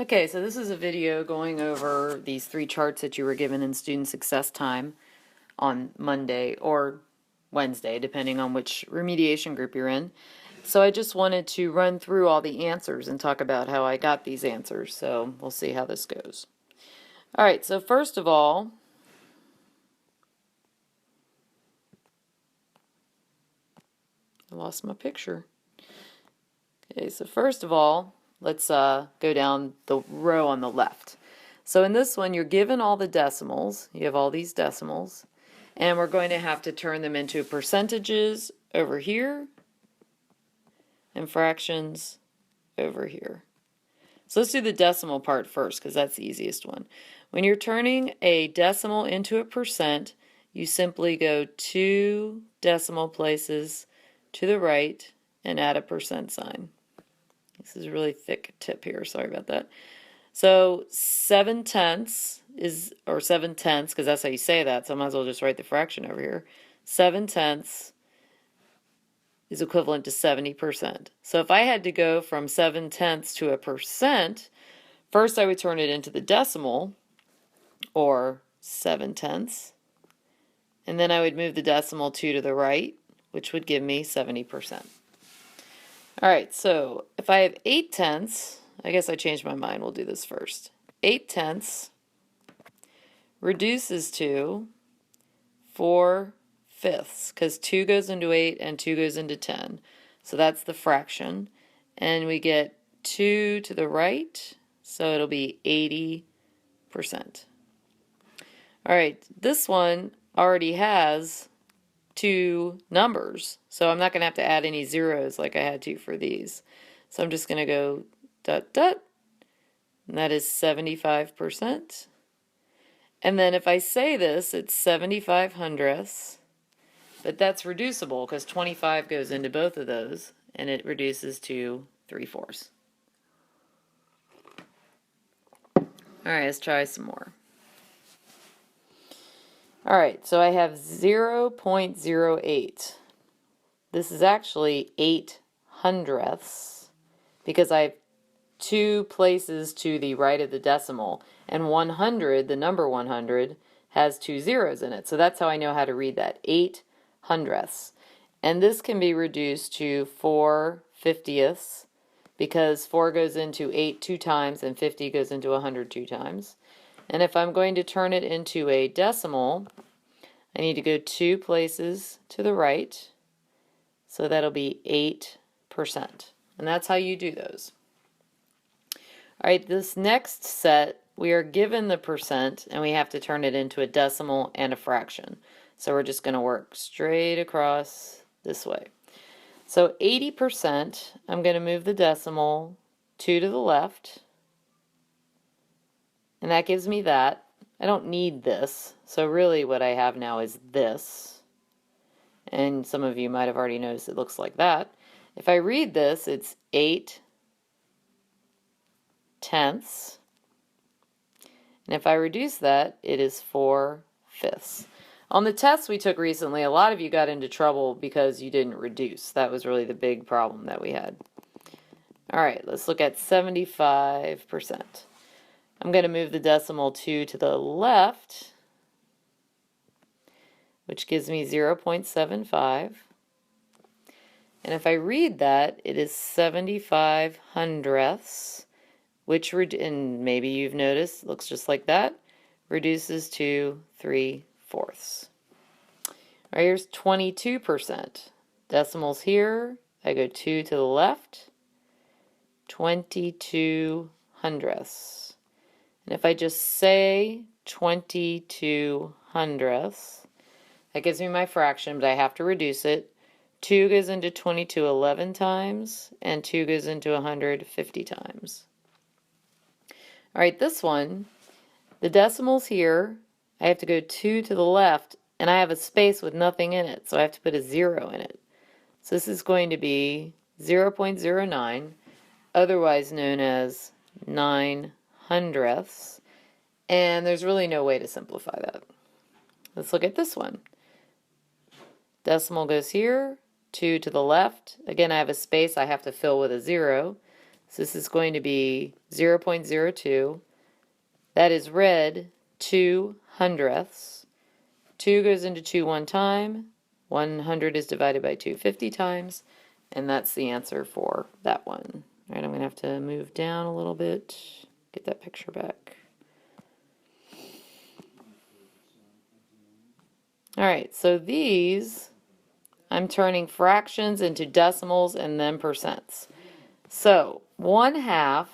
Okay, so this is a video going over these three charts that you were given in Student Success Time on Monday or Wednesday, depending on which remediation group you're in. So I just wanted to run through all the answers and talk about how I got these answers. So we'll see how this goes. All right, so first of all, I lost my picture. Okay, so first of all, let's go down the row on the left. So in this one, you're given all the decimals. You have all these decimals. And we're going to have to turn them into percentages over here and fractions over here. So let's do the decimal part first because that's the easiest one. When you're turning a decimal into a percent, you simply go 2 decimal places to the right and add a percent sign. This is a really thick tip here, sorry about that. So 7/10 is, or 7/10, because that's how you say that, so I might as well just write the fraction over here. 7/10 is equivalent to 70%. So if I had to go from 7/10 to a percent, first I would turn it into the decimal, or 7/10, and then I would move the decimal 2 to the right, which would give me 70%. Alright, so if I have 8/10, I guess I changed my mind, we'll do this first. 8/10 reduces to 4/5, because 2 goes into 8 and 2 goes into 10. So that's the fraction. And we get 2 to the right, so it'll be 80%. Alright, this one already has 2 numbers, so I'm not going to have to add any zeros like I had to for these. So I'm just going to go ... and that is 75%. And then if I say this, it's 75 hundredths, but that's reducible because 25 goes into both of those, and it reduces to 3/4. Alright, let's try some more. Alright, so I have 0.08. This is actually 8 hundredths because I have 2 places to the right of the decimal, and 100, the number 100, has 2 zeros in it. So that's how I know how to read that, 8 hundredths. And this can be reduced to 4/50ths because 4 goes into 8 2 times and 50 goes into 100 2 times. And if I'm going to turn it into a decimal, I need to go 2 places to the right, so that'll be 8%. And that's how you do those. Alright, this next set, we are given the percent, and we have to turn it into a decimal and a fraction. So we're just going to work straight across this way. So 80%, I'm going to move the decimal 2 to the left, and that gives me that. I don't need this, so really what I have now is this. And some of you might have already noticed it looks like that. If I read this, it's 8/10. And if I reduce that, it is 4/5. On the tests we took recently, a lot of you got into trouble because you didn't reduce. That was really the big problem that we had. Alright, let's look at 75%. I'm going to move the decimal 2 to the left, which gives me 0.75. And if I read that, it is 75 hundredths, which, and maybe you've noticed, looks just like that, reduces to 3/4. All right, here's 22%. Decimals here, I go 2 to the left, 22 hundredths. And if I just say 22 hundredths, that gives me my fraction, but I have to reduce it. 2 goes into 22 11 times, and 2 goes into 100 50 times. Alright, this one, the decimals here, I have to go 2 to the left, and I have a space with nothing in it, so I have to put a 0 in it. So this is going to be 0.09, otherwise known as 9 hundredths, and there's really no way to simplify that. Let's look at this one. Decimal goes here, 2 to the left. Again, I have a space I have to fill with a 0. So this is going to be 0.02. That is read 2 hundredths. 2 goes into 2 one time. 100 is divided by 2 50 times. And that's the answer for that one. All right, I'm going to have to move down a little bit, get that picture back. All right, so these, I'm turning fractions into decimals and then percents. So 1/2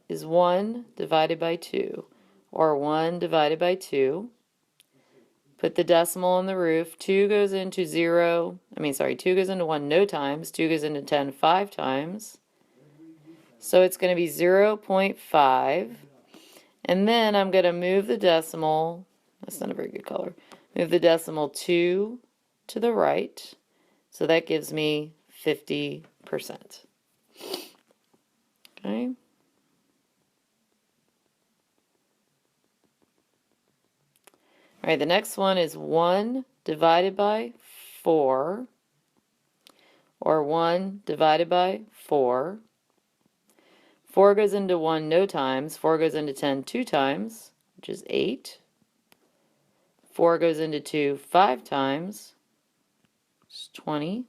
is 1 divided by 2, or 1 divided by 2. Put the decimal on the roof. 2 goes into 2 goes into 1 no times. 2 goes into 10 5 times. So it's going to be 0.5. And then I'm going to move the decimal. That's not a very good color. Move the decimal 2 to the right. So that gives me 50%. Okay. All right, the next one is 1 divided by 4, or 1 divided by 4. 4 goes into 1 no times. 4 goes into 10 2 times, which is 8. 4 goes into 2 5 times, which is 20.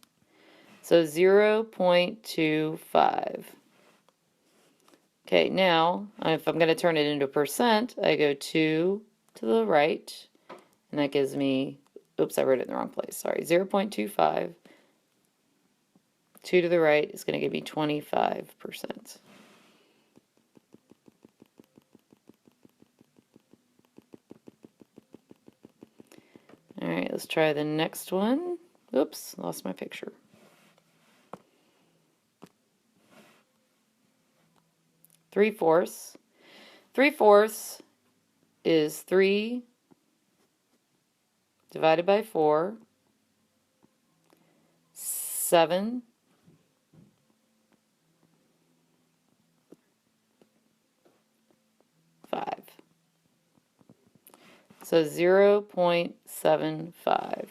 So 0.25. Okay, now if I'm going to turn it into percent, I go 2 to the right, and that gives me, oops, I wrote it in the wrong place, sorry, 0.25. 2 to the right is going to give me 25%. All right, let's try the next one. Oops, lost my picture. Three-fourths. 3/4 is 3 divided by 4, 7, 5. So 0.75.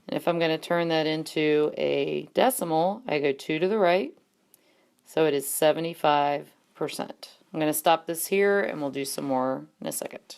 And if I'm going to turn that into a decimal, I go 2 to the right. So it is 75%. I'm going to stop this here and we'll do some more in a second.